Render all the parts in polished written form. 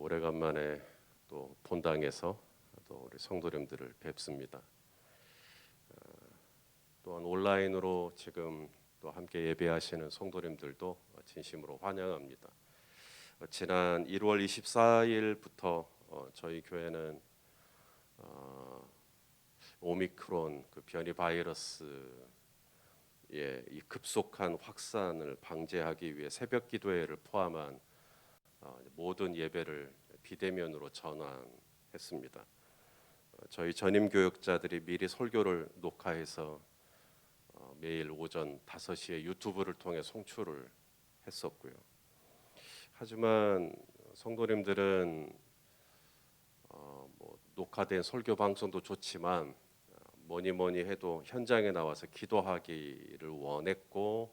오래간만에 또 본당에서 또 우리 성도님들을 뵙습니다. 또한 온라인으로 지금 또 함께 예배하시는 성도님들도 진심으로 환영합니다. 지난 1월 24일부터 저희 교회는 오미크론 그 변이 바이러스의 이 급속한 확산을 방지하기 위해 새벽 기도회를 포함한 모든 예배를 비대면으로 전환했습니다. 저희 전임 교육자들이 미리 설교를 녹화해서 매일 오전 5시에 유튜브를 통해 송출을 했었고요. 하지만 성도님들은 녹화된 설교 방송도 좋지만 뭐니 해도 현장에 나와서 기도하기를 원했고,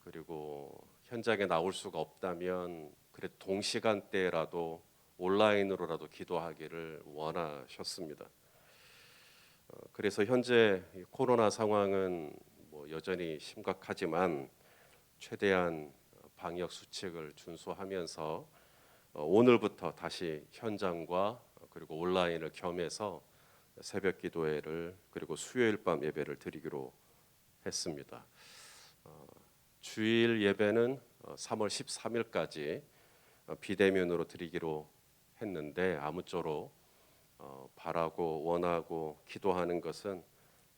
그리고 현장에 나올 수가 없다면 그래도 동시간대라도 온라인으로라도 기도하기를 원하셨습니다. 그래서 현재 코로나 상황은 여전히 심각하지만 최대한 방역 수칙을 준수하면서 오늘부터 다시 현장과 그리고 온라인을 겸해서 새벽 기도회를 그리고 수요일 밤 예배를 드리기로 했습니다. 주일 예배는 3월 13일까지 비대면으로 드리기로 했는데, 아무쪼록 바라고 원하고 기도하는 것은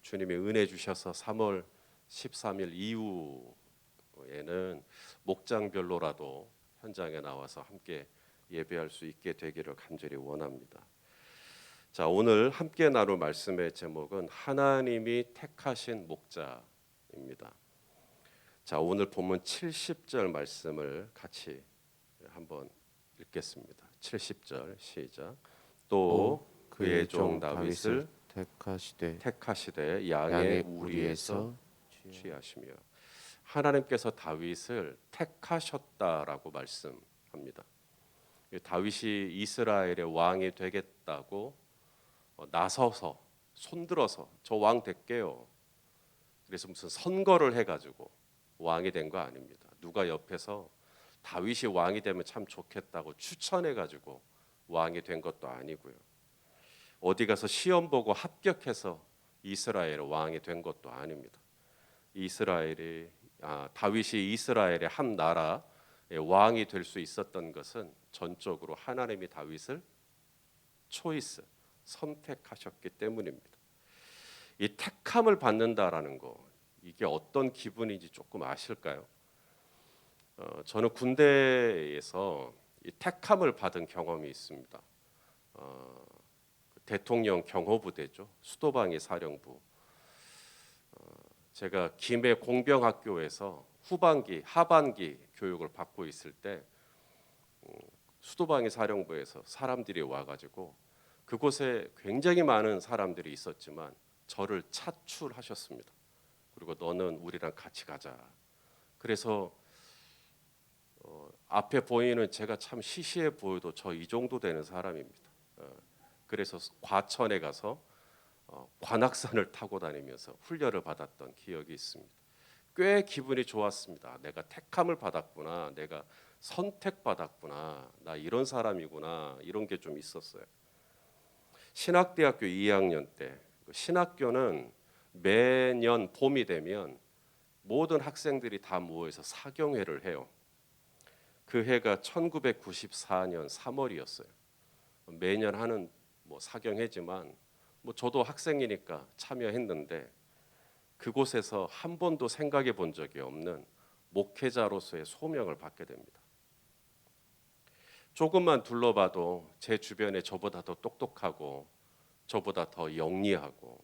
주님이 은혜 주셔서 3월 13일 이후에는 목장별로라도 현장에 나와서 함께 예배할 수 있게 되기를 간절히 원합니다. 자, 오늘 함께 나눌 말씀의 제목은 하나님이 택하신 목자입니다. 자, 오늘 본문 70절 말씀을 같이 한번 읽겠습니다. 70절 시작. 또 그의 종 다윗을 택하시되 양의 우리에서 취하시며. 하나님께서 다윗을 택하셨다라고 말씀합니다. 다윗이 이스라엘의 왕이 되겠다고 나서서 손들어서 저 왕 될게요. 그래서 무슨 선거를 해가지고 왕이 된 거 아닙니다. 누가 옆에서 다윗이 왕이 되면 참 좋겠다고 추천해가지고 왕이 된 것도 아니고요. 어디 가서 시험 보고 합격해서 이스라엘 왕이 된 것도 아닙니다. 다윗이 이스라엘의 한 나라의 왕이 될 수 있었던 것은 전적으로 하나님이 다윗을 선택하셨기 때문입니다. 이 택함을 받는다라는 거, 이게 어떤 기분인지 조금 아실까요? 저는 군대에서 이 택함을 받은 경험이 있습니다. 대통령 경호부대죠. 수도방위 사령부. 제가 김해 공병학교에서 하반기 교육을 받고 있을 때 수도방위 사령부에서 사람들이 와가지고 그곳에 굉장히 많은 사람들이 있었지만 저를 차출하셨습니다. 그리고 너는 우리랑 같이 가자. 그래서 앞에 보이는 제가 참 시시해 보여도 저 이 정도 되는 사람입니다. 그래서 과천에 가서 관악산을 타고 다니면서 훈련을 받았던 기억이 있습니다. 꽤 기분이 좋았습니다. 내가 택함을 받았구나, 내가 선택받았구나, 나 이런 사람이구나, 이런 게 좀 있었어요. 신학대학교 2학년 때, 신학교는 매년 봄이 되면 모든 학생들이 다 모여서 사경회를 해요. 그 해가 1994년 3월이었어요. 매년 하는 사경회지만 저도 학생이니까 참여했는데, 그곳에서 한 번도 생각해 본 적이 없는 목회자로서의 소명을 받게 됩니다. 조금만 둘러봐도 제 주변에 저보다 더 똑똑하고 저보다 더 영리하고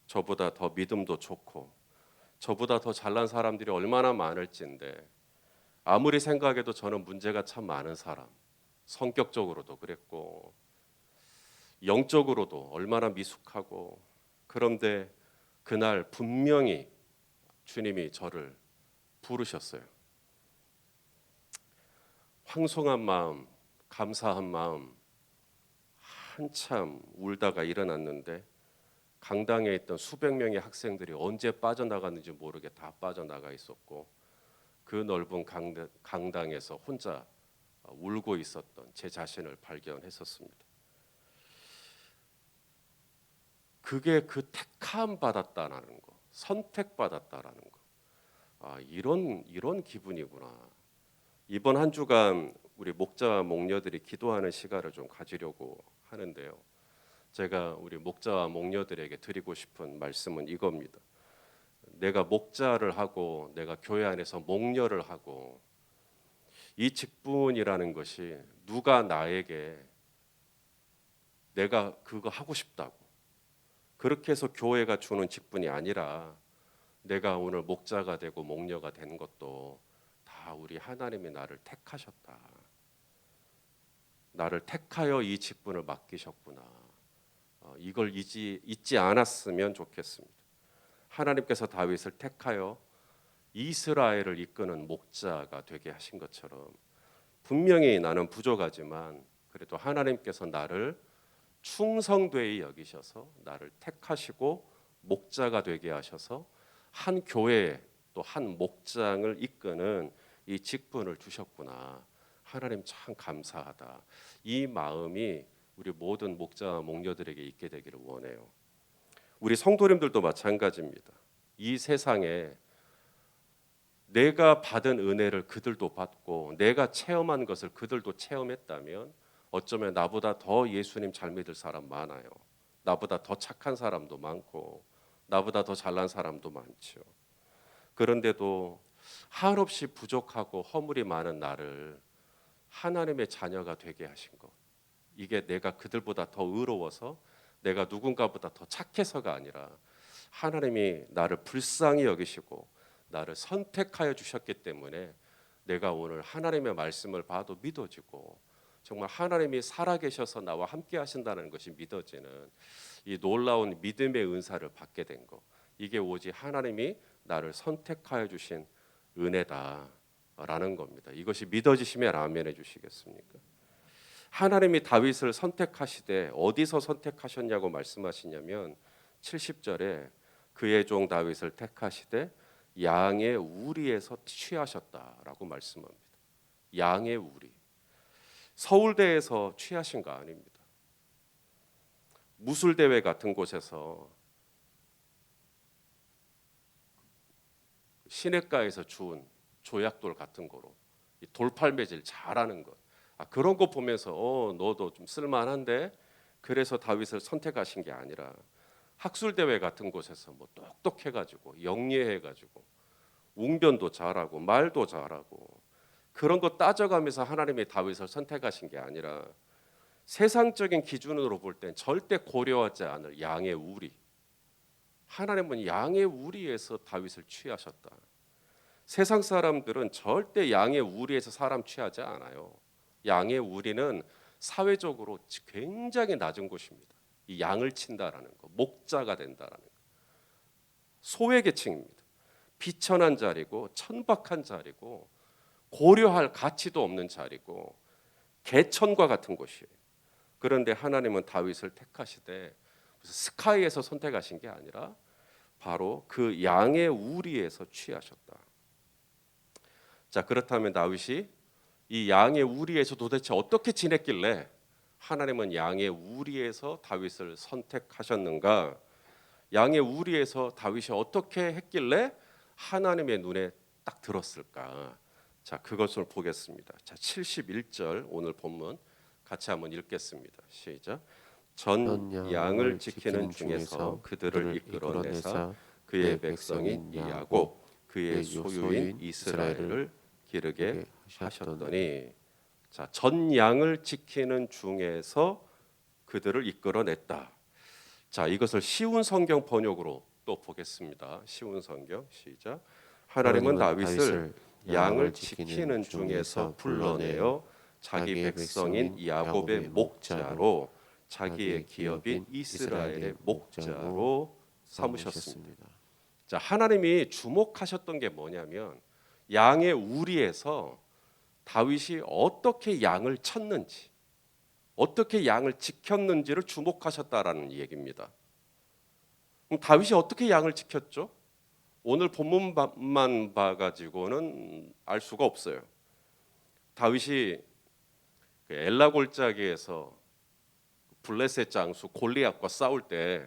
저보다 더 믿음도 좋고 저보다 더 잘난 사람들이 얼마나 많을진데, 아무리 생각해도 저는 문제가 참 많은 사람, 성격적으로도 그랬고 영적으로도 얼마나 미숙하고, 그런데 그날 분명히 주님이 저를 부르셨어요. 황송한 마음, 감사한 마음, 한참 울다가 일어났는데 강당에 있던 수백 명의 학생들이 언제 빠져나갔는지 모르게 다 빠져나가 있었고, 그 넓은 강당에서 혼자 울고 있었던 제 자신을 발견했었습니다. 그게 그 택함 받았다라는 거, 선택받았다라는 거. 이런 기분이구나. 이번 한 주간 우리 목자와 목녀들이 기도하는 시간을 좀 가지려고 하는데요. 제가 우리 목자와 목녀들에게 드리고 싶은 말씀은 이겁니다. 내가 목자를 하고 내가 교회 안에서 목녀를 하고 이 직분이라는 것이 누가 나에게 내가 그거 하고 싶다고 그렇게 해서 교회가 주는 직분이 아니라 내가 오늘 목자가 되고 목녀가 된 것도 다 우리 하나님이 나를 택하셨다. 나를 택하여 이 직분을 맡기셨구나. 이걸 잊지 않았으면 좋겠습니다. 하나님께서 다윗을 택하여 이스라엘을 이끄는 목자가 되게 하신 것처럼 분명히 나는 부족하지만 그래도 하나님께서 나를 충성되이 여기셔서 나를 택하시고 목자가 되게 하셔서 한 교회에 또 한 목장을 이끄는 이 직분을 주셨구나. 하나님 참 감사하다. 이 마음이 우리 모든 목자와 목녀들에게 있게 되기를 원해요. 우리 성도님들도 마찬가지입니다. 이 세상에 내가 받은 은혜를 그들도 받고 내가 체험한 것을 그들도 체험했다면 어쩌면 나보다 더 예수님 잘 믿을 사람 많아요. 나보다 더 착한 사람도 많고 나보다 더 잘난 사람도 많죠. 그런데도 한없이 부족하고 허물이 많은 나를 하나님의 자녀가 되게 하신 것, 이게 내가 그들보다 더 의로워서 내가 누군가보다 더 착해서가 아니라 하나님이 나를 불쌍히 여기시고 나를 선택하여 주셨기 때문에 내가 오늘 하나님의 말씀을 봐도 믿어지고 정말 하나님이 살아계셔서 나와 함께 하신다는 것이 믿어지는 이 놀라운 믿음의 은사를 받게 된 것, 이게 오직 하나님이 나를 선택하여 주신 은혜다라는 겁니다. 이것이 믿어지시면 아멘해 주시겠습니까? 하나님이 다윗을 선택하시되 어디서 선택하셨냐고 말씀하시냐면 70절에 그의 종 다윗을 택하시되 양의 우리에서 취하셨다라고 말씀합니다. 양의 우리. 서울대에서 취하신 거 아닙니다. 무술대회 같은 곳에서 시냇가에서 주운 조약돌 같은 거로 돌팔매질 잘하는 것, 그런 거 보면서 너도 좀 쓸만한데 그래서 다윗을 선택하신 게 아니라 학술대회 같은 곳에서 뭐 똑똑해가지고 영리해가지고 웅변도 잘하고 말도 잘하고 그런 거 따져가면서 하나님이 다윗을 선택하신 게 아니라 세상적인 기준으로 볼 땐 절대 고려하지 않을 양의 우리, 하나님은 양의 우리에서 다윗을 취하셨다. 세상 사람들은 절대 양의 우리에서 사람 취하지 않아요. 양의 우리는 사회적으로 굉장히 낮은 곳입니다. 이 양을 친다라는 거, 목자가 된다라는 거, 소외계층입니다. 비천한 자리고 천박한 자리고 고려할 가치도 없는 자리고 개천과 같은 곳이에요. 그런데 하나님은 다윗을 택하시되 스카이에서 선택하신 게 아니라 바로 그 양의 우리에서 취하셨다. 자, 그렇다면 다윗이 이 양의 우리에서 도대체 어떻게 지냈길래 하나님은 양의 우리에서 다윗을 선택하셨는가? 양의 우리에서 다윗이 어떻게 했길래 하나님의 눈에 딱 들었을까? 자, 그것을 보겠습니다. 자, 71절 오늘 본문 같이 한번 읽겠습니다. 시작. 전 양을 지키는 중에서 그들을 이끌어내사 그의 백성인 야곱 그의 소유인 이스라엘을 기르게 하셨더니, 자, 전 양을 지키는 중에서 그들을 이끌어냈다. 자, 이것을 쉬운 성경 번역으로 또 보겠습니다. 쉬운 성경 시작. 하나님은 다윗을 양을 지키는 중에서 불러내어 자기 백성인 야곱의 목자로 자기의 기업인 이스라엘의 목자로 삼으셨습니다. 자, 하나님이 주목하셨던 게 뭐냐면 양의 우리에서 다윗이 어떻게 양을 쳤는지, 어떻게 양을 지켰는지를 주목하셨다라는 얘기입니다. 그럼 다윗이 어떻게 양을 지켰죠? 오늘 본문만 봐가지고는 알 수가 없어요. 다윗이 그 엘라 골짜기에서 블레셋 장수 골리앗과 싸울 때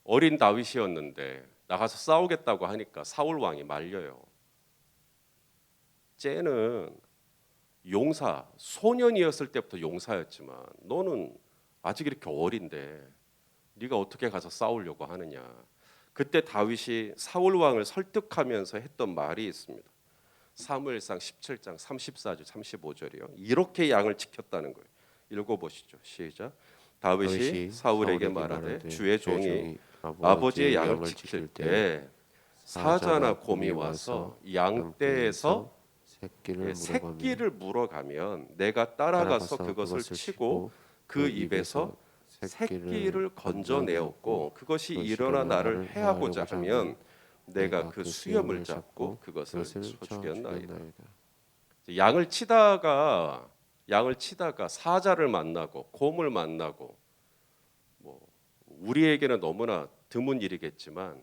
어린 다윗이었는데 나가서 싸우겠다고 하니까 사울 왕이 말려요. 쟤는 용사, 소년이었을 때부터 용사였지만 너는 아직 이렇게 어린데 네가 어떻게 가서 싸우려고 하느냐. 그때 다윗이 사울 왕을 설득하면서 했던 말이 있습니다. 사무엘상 17장 34절 35절이요. 이렇게 양을 지켰다는 거예요. 읽어보시죠. 시작. 다윗이 사울에게 말하되 주의 종이 아버지의 양을 지킬 때 사자나 곰이 와서 양떼에서 새끼를 물어가면 내가 따라가서 그것을 치고 그 입에서 새끼를 건져내었고 그것이 일어나 나를 해하고자 하면 내가 그 수염을 잡고 그것을 쳐죽였나이다. 양을 치다가 사자를 만나고 곰을 만나고 뭐 우리에게는 너무나 드문 일이겠지만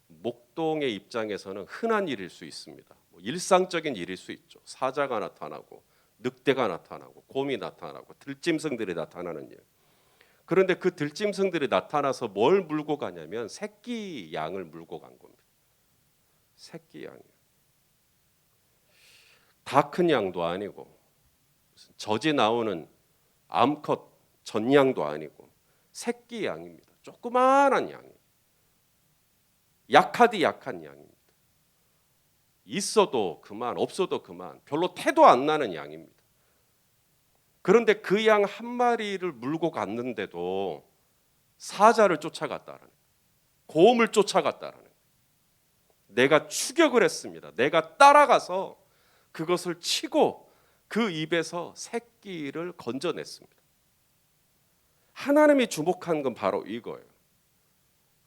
목동의 입장에서는 흔한 일일 수 있습니다. 뭐 일상적인 일일 수 있죠. 사자가 나타나고 늑대가 나타나고 곰이 나타나고 들짐승들이 나타나는 일. 그런데 그 들짐승들이 나타나서 뭘 물고 가냐면 새끼 양을 물고 간 겁니다. 새끼 양이요. 다 큰 양도 아니고 젖이 나오는 암컷 전양도 아니고 새끼 양입니다. 조그마한 양이. 약하디 약한 양입니다. 있어도 그만 없어도 그만 별로 태도 안 나는 양입니다. 그런데 그 양 한 마리를 물고 갔는데도 사자를 쫓아갔다라는 거예요. 곰을 쫓아갔다라는 거예요. 내가 추격을 했습니다. 내가 따라가서 그것을 치고 그 입에서 새끼를 건져냈습니다. 하나님이 주목한 건 바로 이거예요.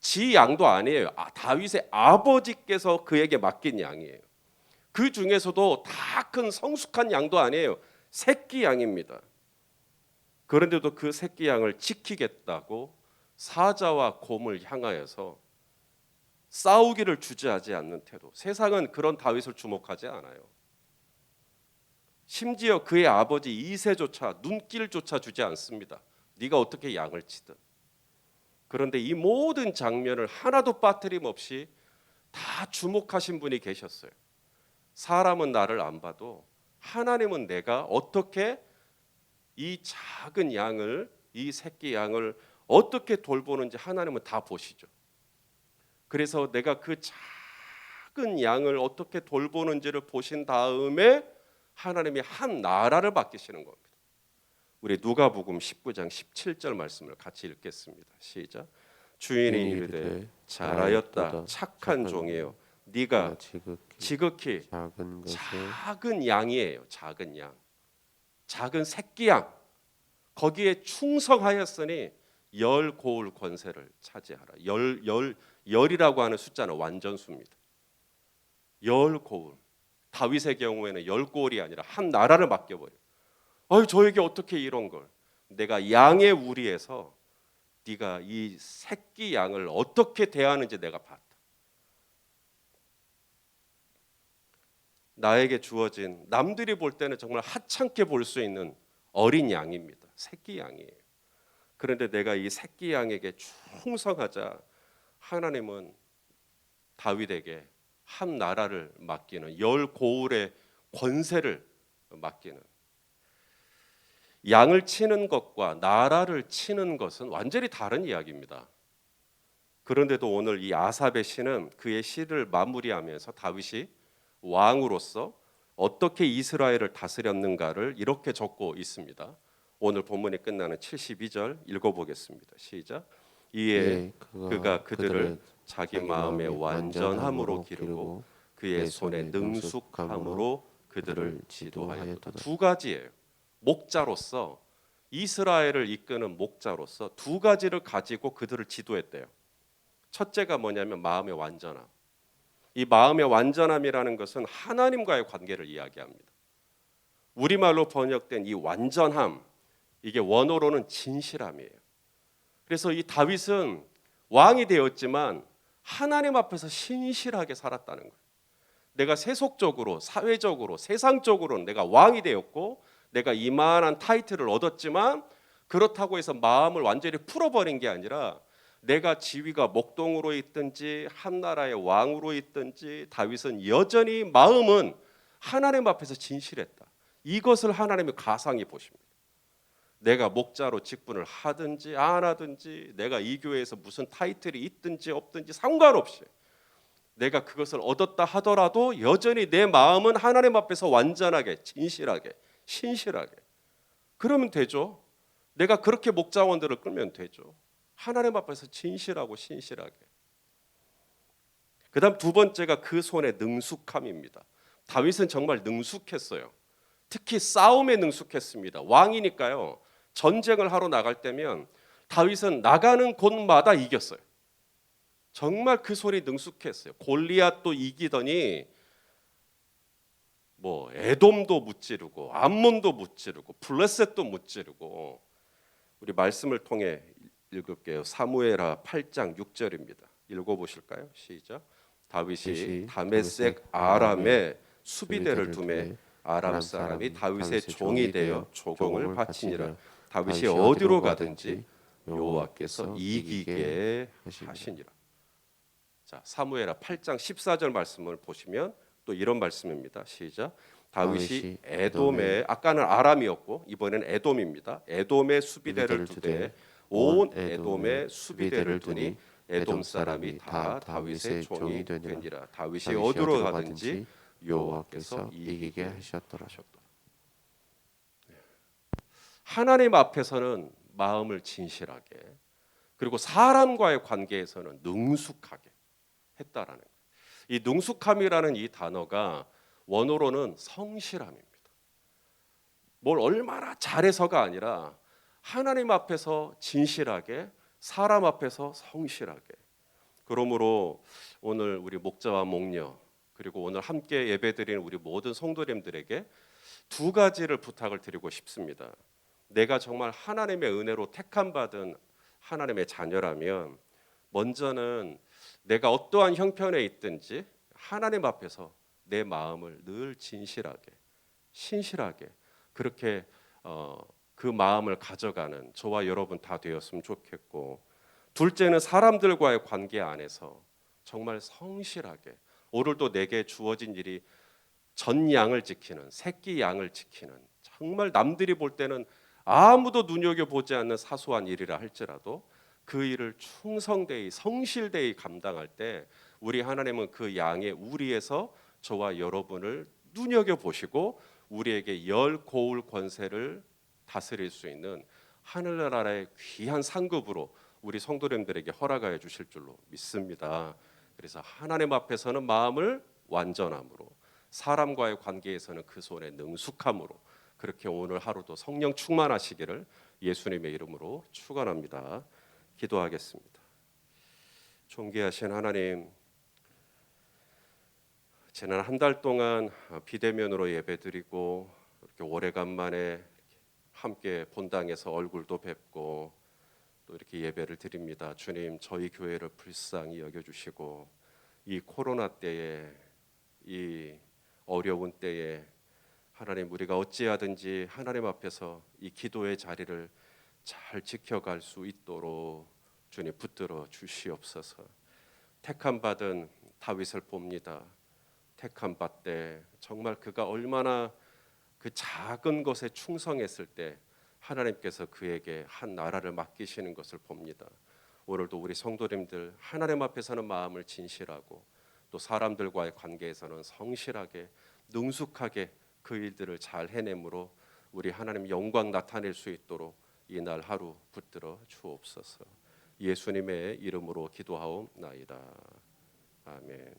지 양도 아니에요. 다윗의 아버지께서 그에게 맡긴 양이에요. 그 중에서도 다 큰 성숙한 양도 아니에요. 새끼 양입니다. 그런데도 그 새끼 양을 지키겠다고 사자와 곰을 향하여서 싸우기를 주저하지 않는 태도. 세상은 그런 다윗을 주목하지 않아요. 심지어 그의 아버지 이새조차 눈길조차 주지 않습니다. 네가 어떻게 양을 치든. 그런데 이 모든 장면을 하나도 빠뜨림 없이 다 주목하신 분이 계셨어요. 사람은 나를 안 봐도 하나님은 내가 어떻게 이 작은 양을, 이 새끼 양을 어떻게 돌보는지 하나님은 다 보시죠. 그래서 내가 그 작은 양을 어떻게 돌보는지를 보신 다음에 하나님이 한 나라를 맡기시는 겁니다. 우리 누가복음 19장 17절 말씀을 같이 읽겠습니다. 시작. 주인이 이르되 잘하였다 착한 종이요 네가 지극히 작은 양이에요. 작은 양, 작은 새끼 양 거기에 충성하였으니 열 고울 권세를 차지하라. 열이라고 하는 숫자는 완전수입니다. 열 고울. 다윗의 경우에는 열 고울이 아니라 한 나라를 맡겨버려. 저에게 어떻게 이런 걸? 내가 양의 우리에서 네가 이 새끼 양을 어떻게 대하는지 내가 봤다. 나에게 주어진 남들이 볼 때는 정말 하찮게 볼 수 있는 어린 양입니다. 새끼 양이에요. 그런데 내가 이 새끼 양에게 충성하자 하나님은 다윗에게 한 나라를 맡기는 열 고울의 권세를 맡기는 양을 치는 것과 나라를 치는 것은 완전히 다른 이야기입니다. 그런데도 오늘 이 아삽의 시는 그의 시를 마무리하면서 다윗이 왕으로서 어떻게 이스라엘을 다스렸는가를 이렇게 적고 있습니다. 오늘 본문이 끝나는 72절 읽어보겠습니다. 시작. 이에 그가 그들을 자기 마음의 완전함으로 기르고 그의 손의 능숙함으로 그들을 지도하였다. 두 가지예요. 목자로서 이스라엘을 이끄는 목자로서 두 가지를 가지고 그들을 지도했대요. 첫째가 뭐냐면 마음의 완전함. 이 마음의 완전함이라는 것은 하나님과의 관계를 이야기합니다. 우리말로 번역된 이 완전함, 이게 원어로는 진실함이에요. 그래서 이 다윗은 왕이 되었지만 하나님 앞에서 신실하게 살았다는 거예요. 내가 세속적으로, 사회적으로, 세상적으로는 내가 왕이 되었고 내가 이만한 타이틀을 얻었지만 그렇다고 해서 마음을 완전히 풀어버린 게 아니라 내가 지위가 목동으로 있든지 한 나라의 왕으로 있든지 다윗은 여전히 마음은 하나님 앞에서 진실했다. 이것을 하나님이 가상히 보십니다. 내가 목자로 직분을 하든지 안 하든지 내가 이 교회에서 무슨 타이틀이 있든지 없든지 상관없이 내가 그것을 얻었다 하더라도 여전히 내 마음은 하나님 앞에서 완전하게 진실하게 신실하게 그러면 되죠. 내가 그렇게 목자원들을 끌면 되죠. 하나님 앞에서 진실하고 신실하게. 그 다음 두 번째가 그 손의 능숙함입니다. 다윗은 정말 능숙했어요. 특히 싸움에 능숙했습니다. 왕이니까요. 전쟁을 하러 나갈 때면 다윗은 나가는 곳마다 이겼어요. 정말 그 손이 능숙했어요. 골리앗도 이기더니 뭐 에돔도 무찌르고 암몬도 무찌르고 블레셋도 무찌르고. 우리 말씀을 통해 읽을게요. 사무엘하 8장 6절입니다. 읽어보실까요? 시작. 다윗이 다메섹 아람에 수비대를 두매 아람 사람이 다윗의 종이 되어 조공을 바치니라. 다윗이 어디로 가든지 여호와께서 이기게 하시니라. 자, 사무엘하 8장 14절 말씀을 보시면 또 이런 말씀입니다. 시작. 다윗이 에돔에 아까는 아람이었고 이번엔 에돔입니다. 에돔의 수비대를 두되 온 에돔의 수비대를 두니 에돔 사람이 다 다윗의 종이 되니라. 다윗이 어디로 가든지 여호와께서 이기게 하셨더라. 하나님 앞에서는 마음을 진실하게 그리고 사람과의 관계에서는 능숙하게 했다라는 거예요. 이 능숙함이라는 이 단어가 원어로는 성실함입니다. 뭘 얼마나 잘해서가 아니라 하나님 앞에서 진실하게 사람 앞에서 성실하게. 그러므로 오늘 우리 목자와 목녀 그리고 오늘 함께 예배드리는 우리 모든 성도님들에게 두 가지를 부탁을 드리고 싶습니다. 내가 정말 하나님의 은혜로 택함 받은 하나님의 자녀라면 먼저는 내가 어떠한 형편에 있든지 하나님 앞에서 내 마음을 늘 진실하게 신실하게 그렇게 그 마음을 가져가는 저와 여러분 다 되었으면 좋겠고, 둘째는 사람들과의 관계 안에서 정말 성실하게 오늘도 내게 주어진 일이 전 양을 지키는 새끼 양을 지키는 정말 남들이 볼 때는 아무도 눈여겨보지 않는 사소한 일이라 할지라도 그 일을 충성되이 성실되이 감당할 때 우리 하나님은 그 양의 우리에서 저와 여러분을 눈여겨보시고 우리에게 열 고울 권세를 다스릴 수 있는 하늘나라의 귀한 상급으로 우리 성도님들에게 허락하여 주실 줄로 믿습니다. 그래서 하나님 앞에서는 마음을 완전함으로 사람과의 관계에서는 그 손의 능숙함으로 그렇게 오늘 하루도 성령 충만하시기를 예수님의 이름으로 축원합니다. 기도하겠습니다. 존귀하신 하나님, 지난 한 달 동안 비대면으로 예배드리고 이렇게 오래간만에 함께 본당에서 얼굴도 뵙고 또 이렇게 예배를 드립니다. 주님, 저희 교회를 불쌍히 여겨주시고 이 코로나 때에 이 어려운 때에 하나님 우리가 어찌하든지 하나님 앞에서 이 기도의 자리를 잘 지켜갈 수 있도록 주님 붙들어 주시옵소서. 택함 받은 다윗을 봅니다. 택함 받되 정말 그가 얼마나 그 작은 것에 충성했을 때 하나님께서 그에게 한 나라를 맡기시는 것을 봅니다. 오늘도 우리 성도님들 하나님 앞에서는 마음을 진실하고 또 사람들과의 관계에서는 성실하게 능숙하게 그 일들을 잘 해내므로 우리 하나님 영광 나타낼 수 있도록 이날 하루 붙들어 주옵소서. 예수님의 이름으로 기도하옵나이다. 아멘.